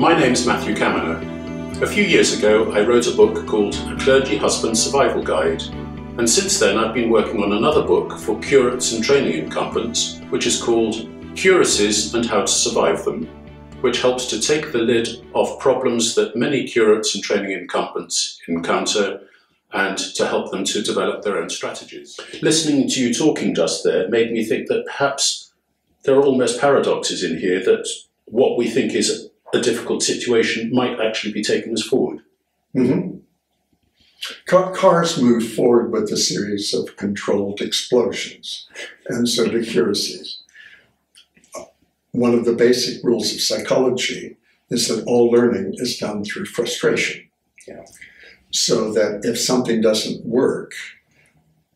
My name's Matthew Kaminer. A few years ago I wrote a book called A Clergy Husband Survival Guide, and since then I've been working on another book for curates and training incumbents, which is called Curacies and How to Survive Them, which helps to take the lid off problems that many curates and training incumbents encounter and to help them to develop their own strategies. Listening to you talking just there made me think that perhaps there are almost paradoxes in here, that what we think is a difficult situation might actually be taking us forward. Mm-hmm. Cars move forward with a series of controlled explosions, and so do curacies. One of the basic rules of psychology is that all learning is done through frustration. Yeah. So that if something doesn't work,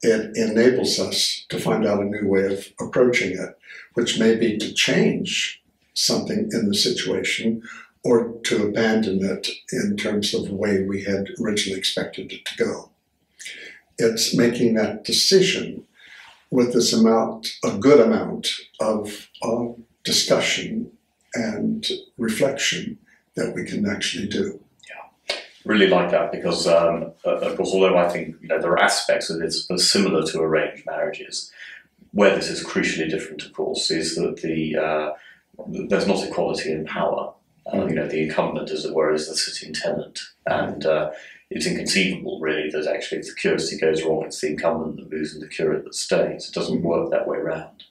it enables us to find out a new way of approaching it, which may be to change something in the situation or to abandon it in terms of the way we had originally expected it to go. It's making that decision with this amount, a good amount of discussion and reflection that we can actually do. Yeah, really like that because, of course, although I think there are aspects of this that are similar to arranged marriages, where this is crucially different, of course, is that there's not equality in power. The incumbent, as it were, is the sitting tenant, and it's inconceivable, really, that actually if the curacy goes wrong, it's the incumbent that moves and the curate that stays. It doesn't work that way around.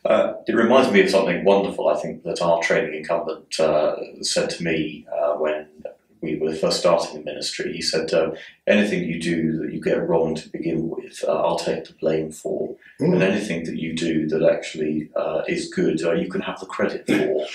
It reminds me of something wonderful, I think, that our training incumbent said to me when we were first starting the ministry. He said, anything you do that you get wrong to begin with, I'll take the blame for. And anything that you do that actually is good, you can have the credit for.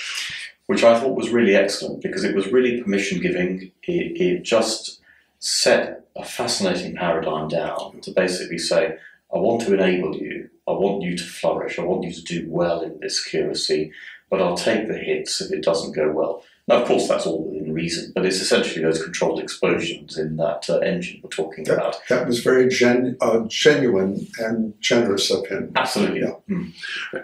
Which I thought was really excellent, because it was really permission-giving. It just set a fascinating paradigm down to basically say, I want to enable you, I want you to flourish, I want you to do well in this curacy, but I'll take the hits if it doesn't go well. Now, of course, that's all within reason, but it's essentially those controlled explosions in that engine we're talking about. That was very genuine and generous of him. Absolutely. Yeah. Mm.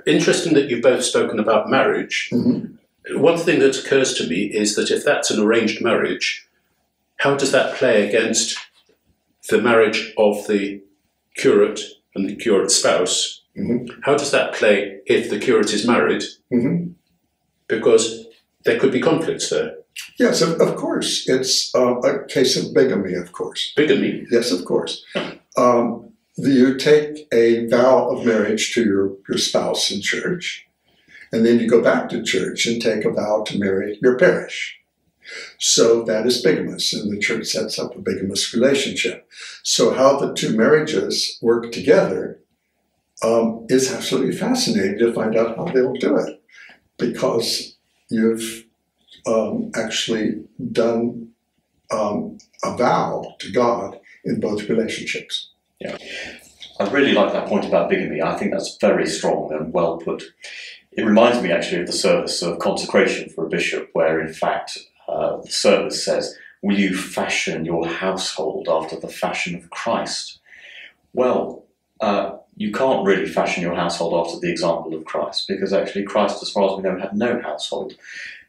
Interesting that you've both spoken about marriage. Mm-hmm. One thing that occurs to me is that if that's an arranged marriage, how does that play against the marriage of the curate and the curate spouse? Mm-hmm. How does that play if the curate is married? Mm-hmm. Because there could be conflicts there. Yes, of course. It's a case of bigamy, of course. Bigamy? Yes, of course. You take a vow of marriage to your spouse in church, and then you go back to church and take a vow to marry your parish. So that is bigamous, and the church sets up a bigamous relationship. So how the two marriages work together is absolutely fascinating to find out how they'll do it, because you've actually done a vow to God in both relationships. Yeah, I really like that point about bigamy. I think that's very strong and well put. It reminds me actually of the service of consecration for a bishop, where in fact the service says, will you fashion your household after the fashion of Christ? Well, you can't really fashion your household after the example of Christ, because actually Christ, as far as we know, had no household.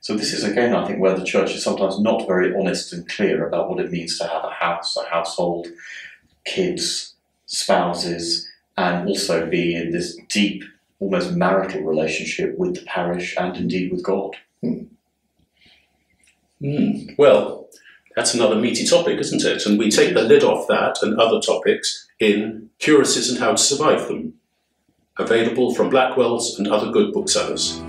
So this is again, I think, where the church is sometimes not very honest and clear about what it means to have a house, a household, kids, spouses, and also be in this deep, almost marital relationship with the parish and indeed with God. Well, that's another meaty topic, isn't it? And we take the lid off that and other topics in Curacies and How to Survive Them, available from Blackwell's and other good booksellers.